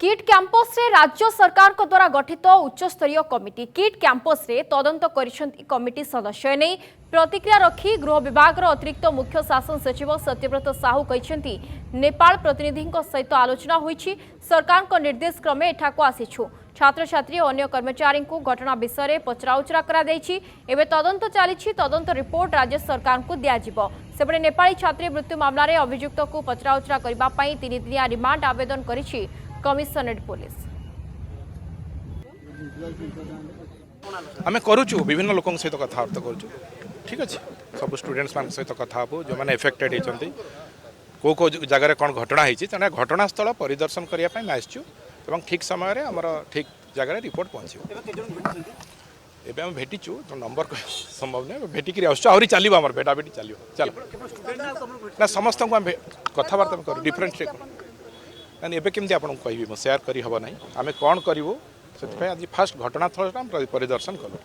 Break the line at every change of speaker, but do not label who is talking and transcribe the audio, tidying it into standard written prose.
Kit campus रे राज्य सरकार को द्वारा गठित उच्च स्तरीय कमिटी किट कैंपस रे तदंत करिसेंती कमिटी सदस्य नै प्रतिक्रिया रखी गृह विभाग अतिरिक्त मुख्य शासन सचिव सत्यव्रत साहू कहिसेंती नेपाल प्रतिनिधि सहित आलोचना होईछि सरकार को निर्देश क्रमे एठाको आसीछु छात्र छात्री और अन्य कर्मचारी को घटना विषय में पचराउचरा करा दैछि एबे तदंत चलीछि तदंत रिपोर्ट राज्य सरकार को दियाजिबो सेपटे नेपाली छात्री मृत्यु मामला रे अभियुक्त को पचराउचरा करबा पई 3 दिनिया रिमांड आवेदन करिछि कमिशनरेट पुलिस
आम करुचु विभिन्न लोक सहित कथबार्ता करुचु ठीक अच्छे सब स्टूडेंट्स मान सहित कथा हबो जो माने एफेक्टेड होती को जगह कौन घटना होती घटनास्थल परिदर्शन करने आसचु और ठीक समय रे हमर ठीक जगह रिपोर्ट पहुँचो एबे हम भेटिचु तो नंबर संभव नहीं भेटिक आहरी चलो आम बेटा बेटी चलो चलो ना समस्त को कथबार्ता करूँ डिफरेन्स ना एबे केमती आपको कहबी मो शेयर करी हबो नहीं आमे कौन करूँ से आज फास्ट घटनास्थल परिदर्शन कलु।